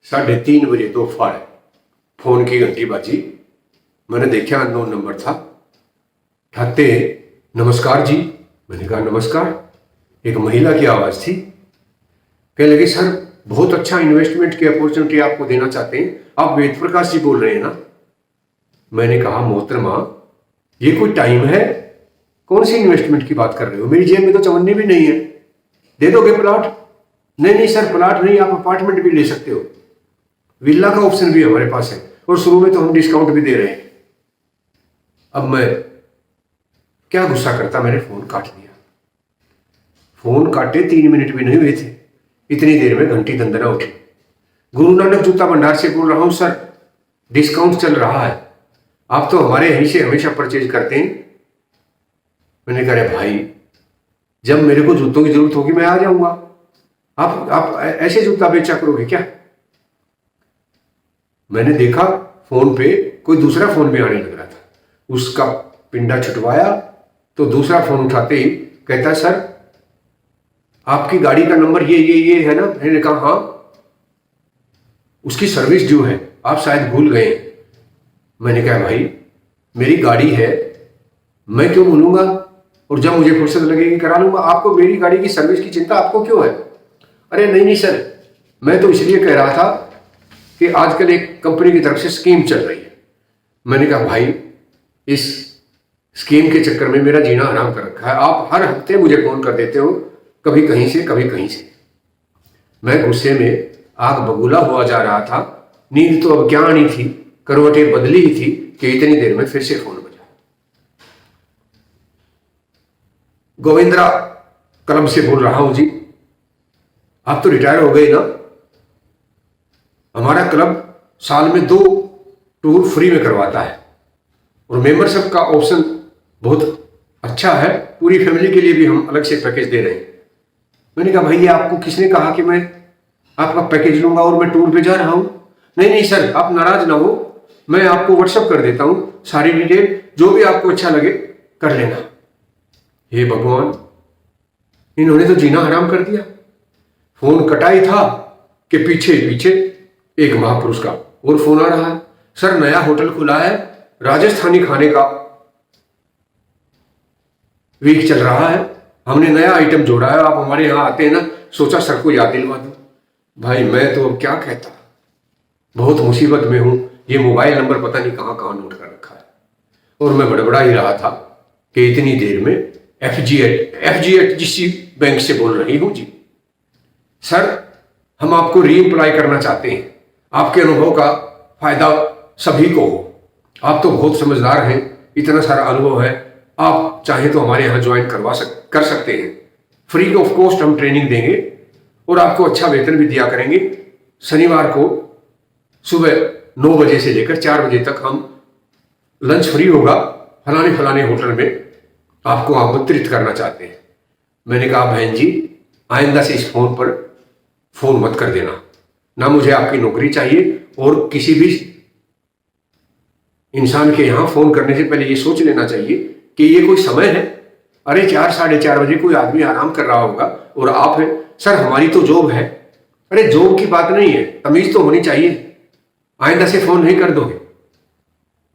3:30 दोपहर फोन की घंटी बाजी। मैंने देखा अननोन नंबर था। ठाते नमस्कार जी। मैंने कहा नमस्कार। एक महिला की आवाज़ थी। कहने लगी सर बहुत अच्छा इन्वेस्टमेंट की अपॉर्चुनिटी आपको देना चाहते हैं, आप वेद प्रकाश जी बोल रहे हैं ना। मैंने कहा मोहतरमा ये कोई टाइम है, कौन सी इन्वेस्टमेंट की बात कर रहे हो, मेरी जेब में तो चवन्नी भी नहीं है, दे दोगे प्लॉट? नहीं नहीं सर प्लॉट नहीं, आप अपार्टमेंट भी ले सकते हो, विला का ऑप्शन भी हमारे पास है और शुरू में तो हम डिस्काउंट भी दे रहे हैं। अब मैं क्या गुस्सा करता, मैंने फोन काट दिया। फोन काटे 3 मिनट भी नहीं हुए थे, इतनी देर में घंटी दंदना उठी। गुरु नानक जूता भंडार से बोल रहा हूं सर, डिस्काउंट चल रहा है, आप तो हमारे यहीं से हमेशा परचेज करते हैं। मैंने कहा भाई जब मेरे को जूतों की जरूरत होगी मैं आ जाऊंगा, आप ऐसे जूता बेचा करोगे क्या? मैंने देखा फोन पे कोई दूसरा फोन भी आने लग रहा था, उसका पिंडा छुटवाया तो दूसरा फोन उठाते ही कहता सर आपकी गाड़ी का नंबर ये है ना। मैंने कहा हाँ, उसकी सर्विस ड्यू है, आप शायद भूल गए। मैंने कहा भाई मेरी गाड़ी है, मैं क्यों भूलूंगा, और जब मुझे फुर्सत लगेगी करा लूंगा, आपको मेरी गाड़ी की सर्विस की चिंता आपको क्यों है? अरे नहीं सर, मैं तो इसलिए कह रहा था कि आजकल एक कंपनी की तरफ से स्कीम चल रही है। मैंने कहा भाई इस स्कीम के चक्कर में मेरा जीना हराम कर रखा है, आप हर हफ्ते मुझे फोन कर देते हो, कभी कहीं से कभी कहीं से। मैं गुस्से में आग बबूला हुआ जा रहा था, नींद तो अब क्या आनी थी, करवटें बदली ही थी कि इतनी देर में फिर से फोन बजा। गोविंद्रा क्लब से बोल रहा हूं जी, आप तो रिटायर हो गए ना। हमारा क्लब साल में 2 टूर फ्री में करवाता है और मेंबरशिप का ऑप्शन बहुत अच्छा है, पूरी फैमिली के लिए भी हम अलग से पैकेज दे रहे हैं। मैंने कहा भैया आपको किसने कहा कि मैं आपका पैकेज लूंगा और मैं टूर पे जा रहा हूं? नहीं नहीं सर आप नाराज ना हो, मैं आपको व्हाट्सएप कर देता हूं सारी डिटेल, जो भी आपको अच्छा लगे कर लेना। हे भगवान, इन्होंने तो जीना हराम कर दिया। फोन कटाई था कि पीछे पीछे एक महापुरुष का और फोन आ रहा है, सर नया होटल खुला है, राजस्थानी खाने का वीक चल रहा है, हमने नया आइटम जोड़ा है, आप हमारे यहाँ आते हैं ना, सोचा सर को याद दिलवा दूं। भाई मैं तो अब क्या कहता, बहुत मुसीबत में हूं, ये मोबाइल नंबर पता नहीं कहां कहां नोट कर रखा है। और मैं बड़बड़ा ही रहा था कि इतनी देर में FG बैंक से बोल रही हूं जी। सर हम आपको रीअप्लाई करना चाहते हैं, आपके अनुभव का फायदा सभी को हो, आप तो बहुत समझदार हैं, इतना सारा अनुभव है, आप चाहें तो हमारे यहाँ ज्वाइन कर सकते हैं, फ्री ऑफ कॉस्ट हम ट्रेनिंग देंगे और आपको अच्छा वेतन भी दिया करेंगे। शनिवार को सुबह 9 बजे से लेकर 4 बजे तक हम लंच फ्री होगा, फलाने फलाने होटल में आपको आमंत्रित करना चाहते हैं। मैंने कहा बहन जी आइंदा से इस फोन पर फोन मत कर देना, ना मुझे आपकी नौकरी चाहिए, और किसी भी इंसान के यहां फोन करने से पहले ये सोच लेना चाहिए कि ये कोई समय है। अरे 4 साढ़े 4 बजे कोई आदमी आराम कर रहा होगा और आप है, सर हमारी तो जॉब है। अरे जॉब की बात नहीं है, तमीज तो होनी चाहिए, आइंदा से फोन नहीं कर दोगे।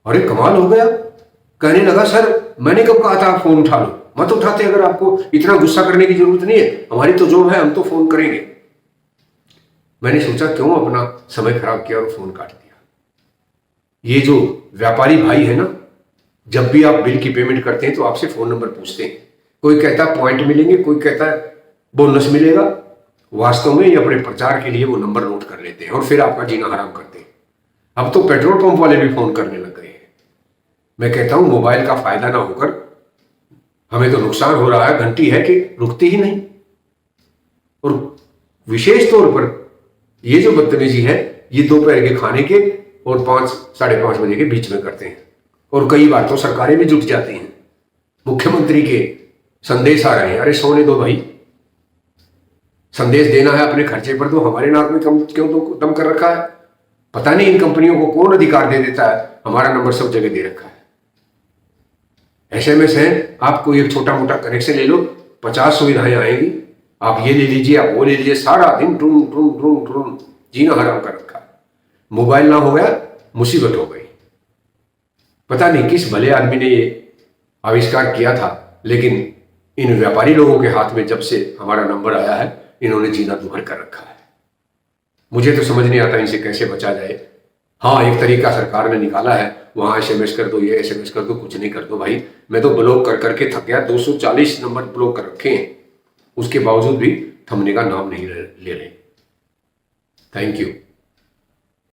अरे कमाल हो गया, कहने लगा सर मैंने कब कहा था आप फोन उठा लो, मत उठाते, अगर आपको इतना गुस्सा करने की जरूरत नहीं है, हमारी तो जॉब है, हम तो फोन करेंगे। मैंने सोचा क्यों अपना समय खराब किया और फोन काट दिया। ये जो व्यापारी भाई है ना, जब भी आप बिल की पेमेंट करते हैं तो आपसे फोन नंबर पूछते हैं, कोई कहता है पॉइंट मिलेंगे, कोई कहता है बोनस मिलेगा, वास्तव में ये अपने प्रचार के लिए वो नंबर नोट कर लेते हैं और फिर आपका जीना हराम करते हैं। अब तो पेट्रोल पंप वाले भी फोन करने लग गए हैं। मैं कहता हूं मोबाइल का फायदा ना होकर हमें तो नुकसान हो रहा है, घंटी है कि रुकती ही नहीं। और विशेष तौर पर ये जो बदतमीजी है ये दोपहर के खाने के और 5 साढ़े 5 बजे के बीच में करते हैं, और कई बार तो सरकारें भी जुट जाती हैं, मुख्यमंत्री के संदेश आ रहे हैं, अरे सोने दो भाई, संदेश देना है अपने खर्चे पर, तो हमारे नाक में क्यों तो दम कर रखा है? पता नहीं इन कंपनियों को कौन अधिकार दे देता है, हमारा नंबर सब जगह दे रखा है। SMS है, आपको एक छोटा मोटा कनेक्शन ले लो, 50 सुविधाएं आएंगी, आप ये ले लीजिए, आप वो ले लीजिए, सारा दिन ड्रूम ड्रूम ड्रूम ड्रूम, जीना हराम कर रखा है। मोबाइल ना हो गया, मुसीबत हो गई। पता नहीं किस भले आदमी ने ये आविष्कार किया था, लेकिन इन व्यापारी लोगों के हाथ में जब से हमारा नंबर आया है, इन्होंने जीना दुभर कर रखा है। मुझे तो समझ नहीं आता इनसे कैसे बचा जाए। हाँ, एक तरीका सरकार ने निकाला है, वहां एसएमएस कर दो, ये एसएमएस कर दो, कुछ नहीं कर दो भाई। मैं तो ब्लॉक कर करके थक गया, 240 नंबर ब्लॉक कर रखे हैं, उसके बावजूद भी थमने का नाम नहीं ले रहे। Thank you.